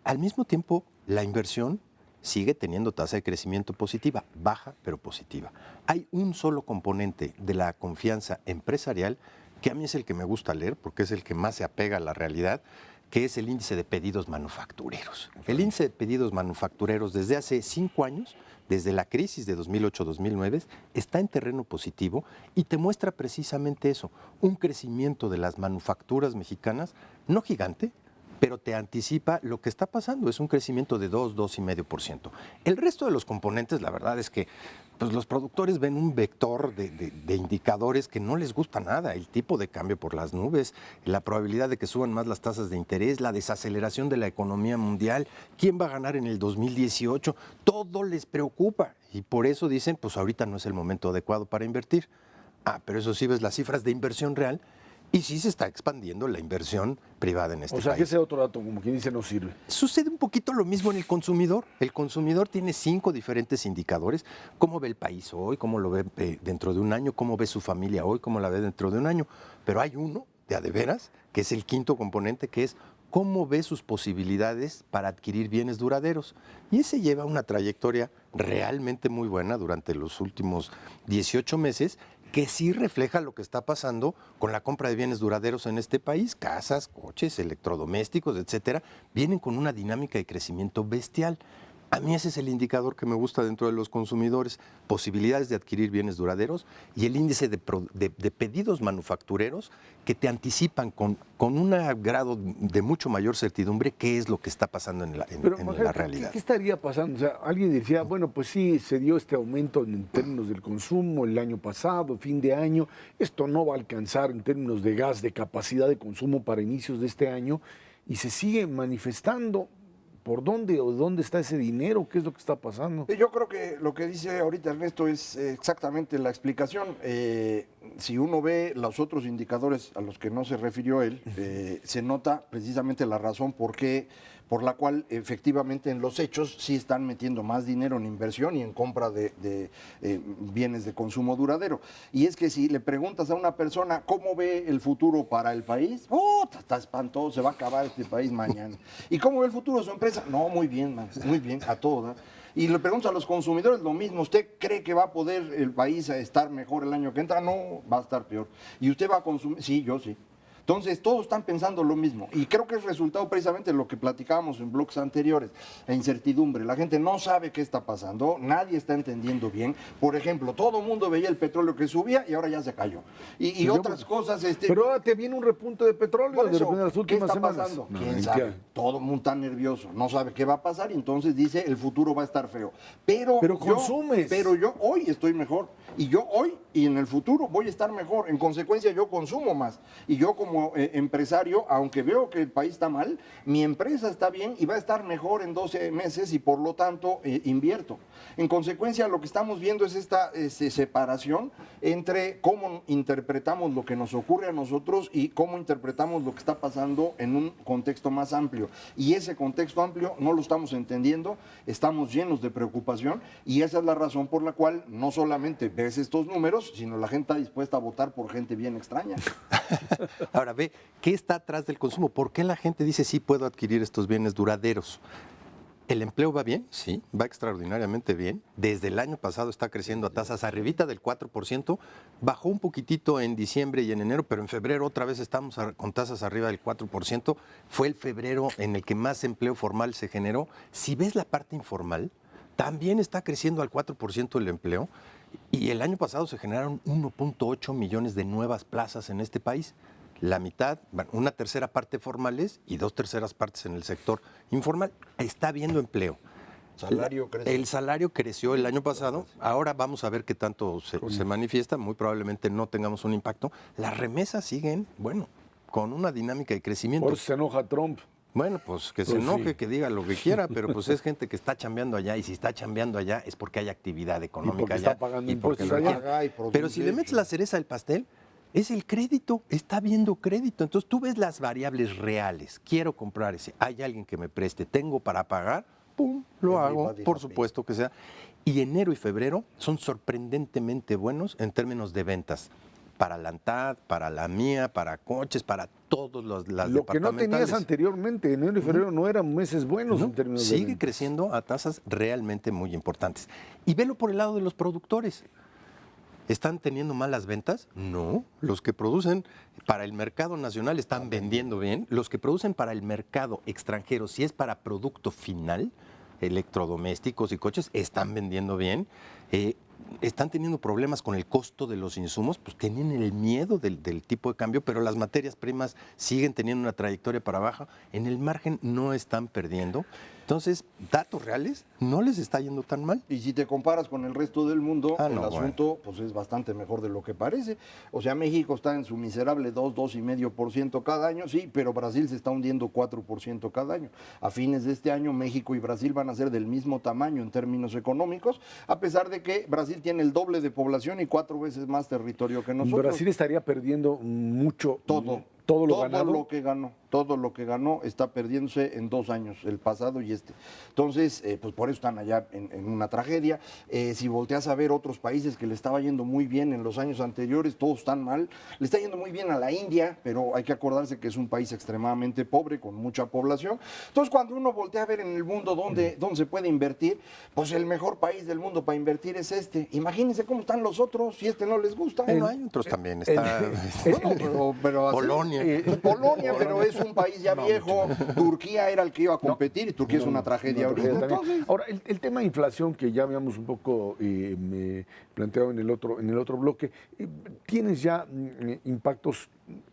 Al mismo tiempo, la inversión sigue teniendo tasa de crecimiento positiva, baja pero positiva. Hay un solo componente de la confianza empresarial que a mí es el que me gusta leer porque es el que más se apega a la realidad, que es el índice de pedidos manufactureros. El índice de pedidos manufactureros desde hace 5 años, desde la crisis de 2008-2009, está en terreno positivo y te muestra precisamente eso, un crecimiento de las manufacturas mexicanas, no gigante, pero te anticipa lo que está pasando, es un crecimiento de 2,5%. El resto de los componentes, la verdad es que pues, los productores ven un vector de indicadores que no les gusta nada, el tipo de cambio por las nubes, la probabilidad de que suban más las tasas de interés, la desaceleración de la economía mundial, quién va a ganar en el 2018, todo les preocupa y por eso dicen, pues ahorita no es el momento adecuado para invertir. Pero eso sí ves las cifras de inversión real, y sí se está expandiendo la inversión privada en este país. O sea, que ese otro dato, como quien dice, no sirve. Sucede un poquito lo mismo en el consumidor. El consumidor tiene 5 diferentes indicadores. Cómo ve el país hoy, cómo lo ve dentro de un año, cómo ve su familia hoy, cómo la ve dentro de un año. Pero hay uno, de a de veras, que es el quinto componente, que es cómo ve sus posibilidades para adquirir bienes duraderos. Y ese lleva una trayectoria realmente muy buena durante los últimos 18 meses, que sí refleja lo que está pasando con la compra de bienes duraderos en este país, casas, coches, electrodomésticos, etcétera, vienen con una dinámica de crecimiento bestial. A mí ese es el indicador que me gusta dentro de los consumidores, posibilidades de adquirir bienes duraderos y el índice de pedidos manufactureros que te anticipan con un grado de mucho mayor certidumbre qué es lo que está pasando en la realidad. ¿Qué estaría pasando? O sea, alguien decía, bueno, pues sí, se dio este aumento en términos del consumo el año pasado, fin de año, esto no va a alcanzar en términos de gas, de capacidad de consumo para inicios de este año, y se sigue manifestando. ¿Por dónde o dónde está ese dinero? ¿Qué es lo que está pasando? Yo creo que lo que dice ahorita Ernesto es exactamente la explicación. Si uno ve los otros indicadores a los que no se refirió él, se nota precisamente la razón por la cual efectivamente en los hechos sí están metiendo más dinero en inversión y en compra de bienes de consumo duradero. Y es que si le preguntas a una persona cómo ve el futuro para el país, está espantoso, se va a acabar este país mañana. ¿Y cómo ve el futuro de su empresa? No, muy bien, a todo. Y le pregunto a los consumidores lo mismo, ¿usted cree que va a poder el país estar mejor el año que entra? No, va a estar peor. ¿Y usted va a consumir? Sí, yo sí. Entonces, todos están pensando lo mismo. Y creo que es resultado precisamente de lo que platicábamos en bloques anteriores, la incertidumbre. La gente no sabe qué está pasando, nadie está entendiendo bien. Por ejemplo, todo el mundo veía el petróleo que subía y ahora ya se cayó. Y otras cosas... Pero ahora te viene un repunte de petróleo de repente en las últimas semanas. ¿Qué está pasando? ¿Quién sabe? Todo el mundo está nervioso, no sabe qué va a pasar y entonces dice el futuro va a estar feo. Pero consumes. Pero yo hoy estoy mejor. Y yo hoy y en el futuro voy a estar mejor. En consecuencia, yo consumo más. Y yo como como empresario, aunque veo que el país está mal, mi empresa está bien y va a estar mejor en 12 meses y por lo tanto invierto. En consecuencia, lo que estamos viendo es esta separación entre cómo interpretamos lo que nos ocurre a nosotros y cómo interpretamos lo que está pasando en un contexto más amplio. Y ese contexto amplio no lo estamos entendiendo, estamos llenos de preocupación y esa es la razón por la cual no solamente ves estos números, sino la gente está dispuesta a votar por gente bien extraña. Ahora ve, ¿qué está atrás del consumo? ¿Por qué la gente dice sí puedo adquirir estos bienes duraderos? ¿El empleo va bien? Sí, va extraordinariamente bien. Desde el año pasado está creciendo a tasas arribita del 4%. Bajó un poquitito en diciembre y en enero, pero en febrero otra vez estamos con tasas arriba del 4%. Fue el febrero en el que más empleo formal se generó. Si ves la parte informal, también está creciendo al 4% el empleo. Y el año pasado se generaron 1.8 millones de nuevas plazas en este país. La mitad, bueno, una tercera parte formales y 2/3 partes en el sector informal. Está habiendo empleo. Salario crece. El salario creció el año pasado. Ahora vamos a ver qué tanto se manifiesta. Muy probablemente no tengamos un impacto. Las remesas siguen, bueno, con una dinámica de crecimiento. Por eso se enoja Trump. Bueno, pues que se enoje, que diga lo que quiera, pero pues es gente que está chambeando allá y si está chambeando allá es porque hay actividad económica porque allá. está pagando y porque impuestos lo allá. quiere. Pero si le metes la cereza del pastel, es el crédito, está viendo crédito. Entonces tú ves las variables reales. Quiero comprar ese, hay alguien que me preste, tengo para pagar, ¡pum! Lo hago, por supuesto que sea. Y enero y febrero son sorprendentemente buenos en términos de ventas. Para la ANTAD, para la mía, para coches, para todos las Lo que no departamentales. tenías anteriormente, enero y febrero no eran meses buenos en términos de Sigue ventas. creciendo a tasas realmente muy importantes. Y velo por el lado de los productores. ¿Están teniendo malas ventas? No. Los que producen para el mercado nacional están vendiendo bien. Los que producen para el mercado extranjero, si es para producto final, electrodomésticos y coches, están vendiendo bien. Están teniendo problemas con el costo de los insumos, pues tienen el miedo del tipo de cambio, pero las materias primas siguen teniendo una trayectoria para abajo. En el margen no están perdiendo. Entonces, datos reales, no les está yendo tan mal. Y si te comparas con el resto del mundo, el no, asunto pues es bastante mejor de lo que parece. O sea, México está en su miserable 2,5% cada año, sí, pero Brasil se está hundiendo 4% cada año. A fines de este año, México y Brasil van a ser del mismo tamaño en términos económicos, a pesar de que Brasil tiene el doble de población y 4 veces más territorio que nosotros. Brasil estaría perdiendo mucho. Todo lo ganado. Todo lo que ganó está perdiéndose en 2 años, el pasado y este. Entonces, pues por eso están allá en una tragedia. Si volteas a ver otros países que le estaba yendo muy bien en los años anteriores, todos están mal. Le está yendo muy bien a la India, pero hay que acordarse que es un país extremadamente pobre, con mucha población. Entonces, cuando uno voltea a ver en el mundo dónde se puede invertir, pues el mejor país del mundo para invertir es este. Imagínense cómo están los otros, si este no les gusta. Bueno, hay otros también. Está pero así, Polonia. Polonia, pero es un país ya viejo. Turquía era el que iba a competir y Turquía es una tragedia ahorita. Entonces, ahora, el tema de inflación que ya habíamos un poco planteado en el otro bloque, tienes ya impactos,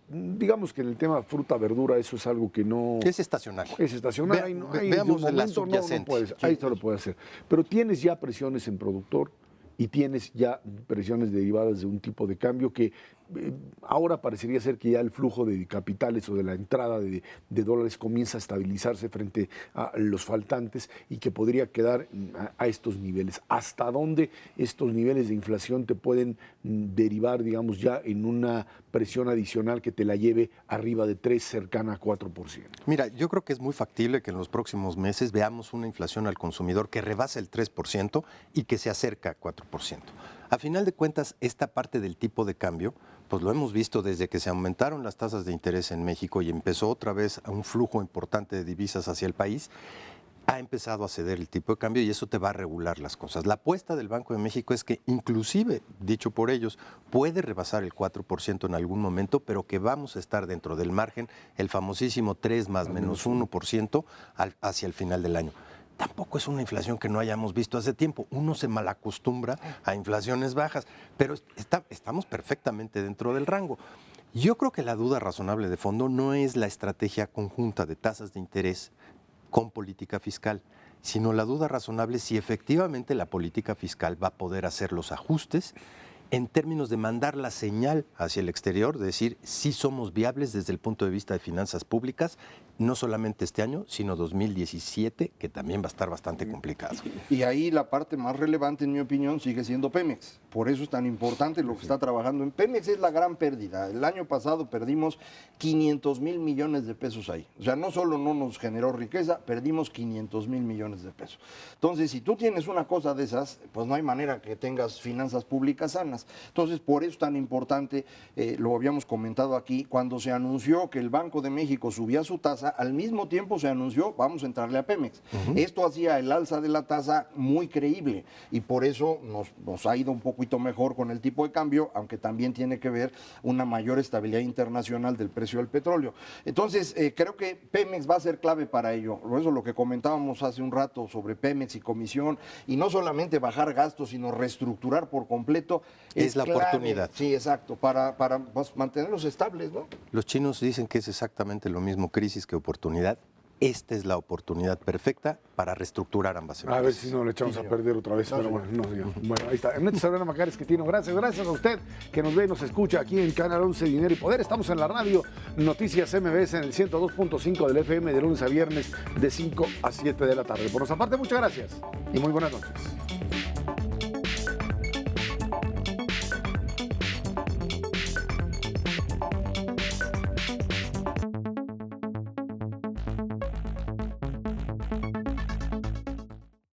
digamos que en el tema fruta, verdura, eso es algo que no... Es estacional. Es estacional. Veamos la subyacente. Ahí se lo puede hacer. Pero tienes ya presiones en productor y tienes ya presiones derivadas de un tipo de cambio que ahora parecería ser que ya el flujo de capitales o de la entrada de dólares comienza a estabilizarse frente a los faltantes y que podría quedar a estos niveles. ¿Hasta dónde estos niveles de inflación te pueden derivar, digamos, ya en una presión adicional que te la lleve arriba de 3, cercana a 4%? Mira, yo creo que es muy factible que en los próximos meses veamos una inflación al consumidor que rebase el 3% y que se acerca a 4%. A final de cuentas, esta parte del tipo de cambio, pues lo hemos visto desde que se aumentaron las tasas de interés en México y empezó otra vez un flujo importante de divisas hacia el país, ha empezado a ceder el tipo de cambio y eso te va a regular las cosas. La apuesta del Banco de México es que inclusive, dicho por ellos, puede rebasar el 4% en algún momento, pero que vamos a estar dentro del margen, el famosísimo 3 más menos 1% hacia el final del año. Tampoco es una inflación que no hayamos visto hace tiempo. Uno se malacostumbra a inflaciones bajas, pero estamos perfectamente dentro del rango. Yo creo que la duda razonable de fondo no es la estrategia conjunta de tasas de interés con política fiscal, sino la duda razonable si efectivamente la política fiscal va a poder hacer los ajustes en términos de mandar la señal hacia el exterior, de decir, sí somos viables desde el punto de vista de finanzas públicas, no solamente este año, sino 2017, que también va a estar bastante complicado. Y ahí la parte más relevante, en mi opinión, sigue siendo Pemex. Por eso es tan importante lo que está trabajando en Pemex. Es la gran pérdida. El año pasado perdimos 500,000 millones de pesos ahí. O sea, no solo no nos generó riqueza, perdimos 500,000 millones de pesos. Entonces, si tú tienes una cosa de esas, pues no hay manera que tengas finanzas públicas sanas. Entonces, por eso es tan importante, lo habíamos comentado aquí, cuando se anunció que el Banco de México subía su tasa, al mismo tiempo se anunció, vamos a entrarle a Pemex. Esto hacía el alza de la tasa muy creíble y por eso nos ha ido un poquito mejor con el tipo de cambio, aunque también tiene que ver una mayor estabilidad internacional del precio del petróleo. Entonces, creo que Pemex va a ser clave para ello. Por eso lo que comentábamos hace un rato sobre Pemex y comisión, y no solamente bajar gastos, sino reestructurar por completo. Es la clave. oportunidad. Sí, exacto, para pues, mantenerlos estables, ¿no? Los chinos dicen que es exactamente lo mismo crisis que oportunidad. Esta es la oportunidad perfecta para reestructurar ambas empresas. A ver si no le echamos a perder otra vez, pero bueno, no, digo. Bueno, ahí está. Ernesto Saavedra Macares, Quetino, gracias a usted que nos ve y nos escucha aquí en Canal 11 Dinero y Poder. Estamos en la radio Noticias MBS en el 102.5 del FM de lunes a viernes de 5 a 7 de la tarde. Por nuestra parte, muchas gracias y muy buenas noches.